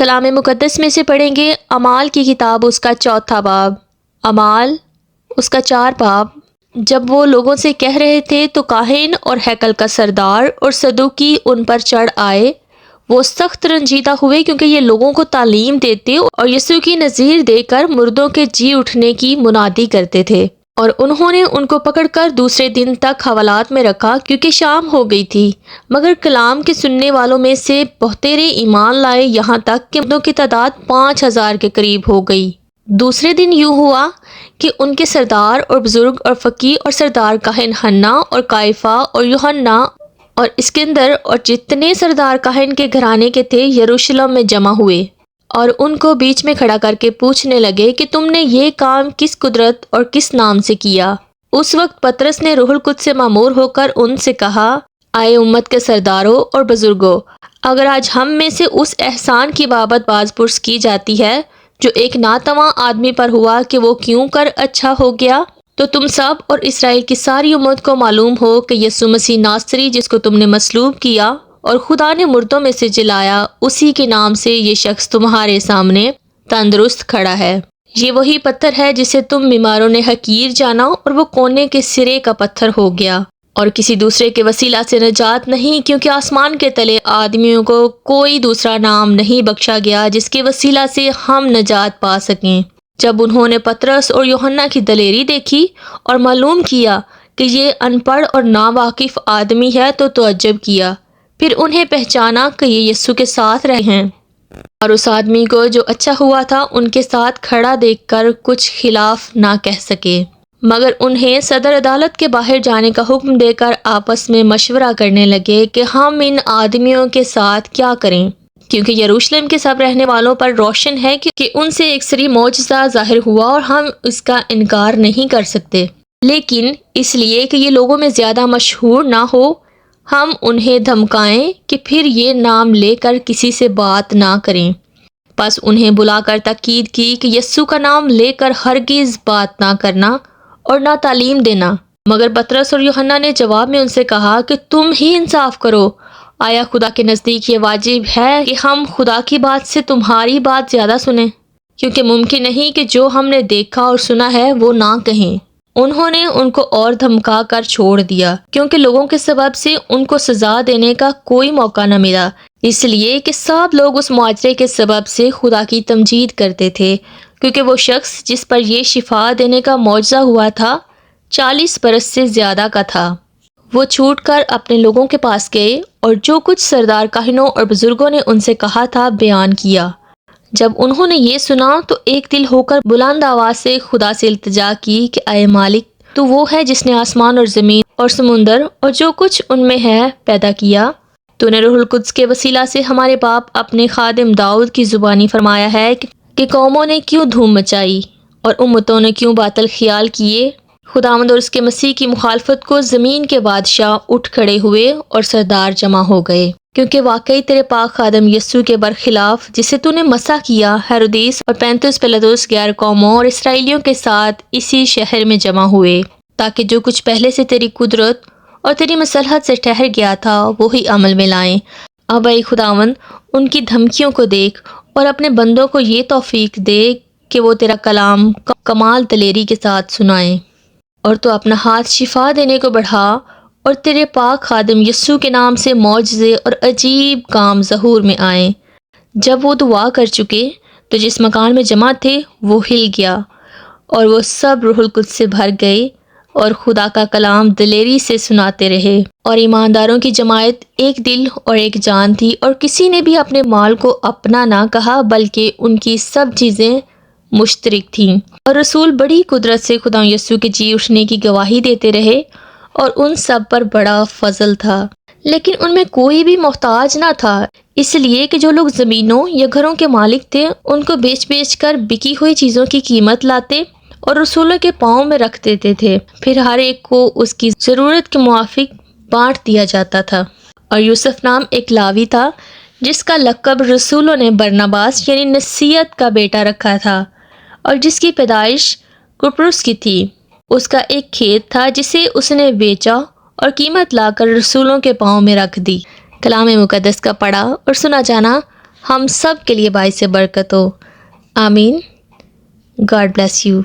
کلام مقدس میں سے پڑھیں گے اعمال کی کتاب اس کا 4 باب۔ اعمال اس کا 4 باب۔ جب وہ لوگوں سے کہہ رہے تھے تو کاہن اور ہیکل کا سردار اور صدوقی ان پر چڑھ آئے۔ وہ سخت رنجیدہ ہوئے کیونکہ یہ لوگوں کو تعلیم دیتے اور یسوع کی نظیر دے کر مردوں کے جی اٹھنے کی منادی کرتے تھے، اور انہوں نے ان کو پکڑ کر دوسرے دن تک حوالات میں رکھا کیونکہ شام ہو گئی تھی۔ مگر کلام کے سننے والوں میں سے بہترے ایمان لائے، یہاں تک کہ مردوں کی تعداد 5000 کے قریب ہو گئی۔ دوسرے دن یوں ہوا کہ ان کے سردار اور بزرگ اور فقیہ اور سردار کاہن حنا اور قیافہ اور یوحنا اور اسکندر اور جتنے سردار کاہن کے گھرانے کے تھے یروشلم میں جمع ہوئے، اور ان کو بیچ میں کھڑا کر کے پوچھنے لگے کہ تم نے یہ کام کس قدرت اور کس نام سے کیا؟ اس وقت پطرس نے روح القدس سے معمور ہو کر ان سے کہا، آئے امت کے سرداروں اور بزرگوں، اگر آج ہم میں سے اس احسان کی بابت باز پرس کی جاتی ہے جو ایک ناتواں آدمی پر ہوا کہ وہ کیوں کر اچھا ہو گیا، تو تم سب اور اسرائیل کی ساری امت کو معلوم ہو کہ یسوع مسیح ناصری جس کو تم نے مصلوب کیا اور خدا نے مردوں میں سے جلایا، اسی کے نام سے یہ شخص تمہارے سامنے تندرست کھڑا ہے۔ یہ وہی پتھر ہے جسے تم بیماروں نے حقیر جانا اور وہ کونے کے سرے کا پتھر ہو گیا، اور کسی دوسرے کے وسیلہ سے نجات نہیں، کیونکہ آسمان کے تلے آدمیوں کو کوئی دوسرا نام نہیں بخشا گیا جس کے وسیلہ سے ہم نجات پا سکیں۔ جب انہوں نے پطرس اور یوحنا کی دلیری دیکھی اور معلوم کیا کہ یہ ان پڑھ اور ناواقف آدمی ہے تو تعجب کیا۔ پھر انہیں پہچانا کہ یہ یسوع کے ساتھ رہے ہیں، اور اس آدمی کو جو اچھا ہوا تھا ان کے ساتھ کھڑا دیکھ کر کچھ خلاف نہ کہہ سکے، مگر انہیں صدر عدالت کے باہر جانے کا حکم دے کر آپس میں مشورہ کرنے لگے کہ ہم ان آدمیوں کے ساتھ کیا کریں، کیونکہ یروشلم کے سب رہنے والوں پر روشن ہے کہ ان سے ایک سری معجزہ ظاہر ہوا اور ہم اس کا انکار نہیں کر سکتے، لیکن اس لیے کہ یہ لوگوں میں زیادہ مشہور نہ ہو، ہم انہیں دھمکائیں کہ پھر یہ نام لے کر کسی سے بات نہ کریں۔ پس انہیں بلا کر تاکید کی کہ یسوع کا نام لے کر ہرگز بات نہ کرنا اور نہ تعلیم دینا۔ مگر پطرس اور یوحنا نے جواب میں ان سے کہا کہ تم ہی انصاف کرو، آیا خدا کے نزدیک یہ واجب ہے کہ ہم خدا کی بات سے تمہاری بات زیادہ سنیں؟ کیونکہ ممکن نہیں کہ جو ہم نے دیکھا اور سنا ہے وہ نہ کہیں۔ انہوں نے ان کو اور دھمکا کر چھوڑ دیا، کیونکہ لوگوں کے سبب سے ان کو سزا دینے کا کوئی موقع نہ ملا، اس لیے کہ سب لوگ اس معجزے کے سبب سے خدا کی تمجید کرتے تھے، کیونکہ وہ شخص جس پر یہ شفا دینے کا معجزہ ہوا تھا 40 برس سے زیادہ کا تھا۔ وہ چھوٹ کر اپنے لوگوں کے پاس گئے اور جو کچھ سردار کاہنوں اور بزرگوں نے ان سے کہا تھا بیان کیا۔ جب انہوں نے یہ سنا تو ایک دل ہو کر بلند آواز سے خدا سے التجا کی کہ اے مالک، تو وہ ہے جس نے آسمان اور زمین اور سمندر اور جو کچھ ان میں ہے پیدا کیا۔ تو نے روح القدس کے وسیلہ سے ہمارے باپ اپنے خادم داؤد کی زبانی فرمایا ہے کہ قوموں نے کیوں دھوم مچائی اور امتوں نے کیوں باطل خیال کیے۔ خداوند اور اس کے مسیح کی مخالفت کو زمین کے بادشاہ اٹھ کھڑے ہوئے اور سردار جمع ہو گئے، کیونکہ واقعی تیرے پاک خادم یسوع کے برخلاف جسے تو نے مسح کیا، ہیرودیس اور پینتیوس پیلاطس غیر قوموں اور اسرائیلیوں کے ساتھ اسی شہر میں جمع ہوئے، تاکہ جو کچھ پہلے سے تیری قدرت اور تیری مصلحت سے ٹھہر گیا تھا وہی عمل میں لائیں۔ اب اے خداوند ان کی دھمکیوں کو دیکھ اور اپنے بندوں کو یہ توفیق دے کہ وہ تیرا کلام کمال دلیری کے ساتھ سنائیں، اور تو اپنا ہاتھ شفا دینے کو بڑھا اور تیرے پاک خادم یسوع کے نام سے معجزے اور عجیب کام ظہور میں آئیں۔ جب وہ دعا کر چکے تو جس مکان میں جمع تھے وہ ہل گیا، اور وہ سب روح القدس سے بھر گئے اور خدا کا کلام دلیری سے سناتے رہے، اور ایمانداروں کی جماعت ایک دل اور ایک جان تھی، اور کسی نے بھی اپنے مال کو اپنا نہ کہا بلکہ ان کی سب چیزیں مشترک تھیں، اور رسول بڑی قدرت سے خدا یسوع کے جی اٹھنے کی گواہی دیتے رہے، اور ان سب پر بڑا فضل تھا۔ لیکن ان میں کوئی بھی محتاج نہ تھا، اس لیے کہ جو لوگ زمینوں یا گھروں کے مالک تھے ان کو بیچ کر بکی ہوئی چیزوں کی قیمت لاتے اور رسولوں کے پاؤں میں رکھ دیتے تھے، پھر ہر ایک کو اس کی ضرورت کے موافق بانٹ دیا جاتا تھا۔ اور یوسف نام ایک لاوی تھا جس کا لقب رسولوں نے برناباس یعنی نصیحت کا بیٹا رکھا تھا، اور جس کی پیدائش قبرص کی تھی۔ اس کا ایک کھیت تھا جسے اس نے بیچا اور قیمت لا کر رسولوں کے پاؤں میں رکھ دی۔ کلام مقدس کا پڑھا اور سنا جانا ہم سب کے لیے باعث برکت ہو. آمین. God bless you.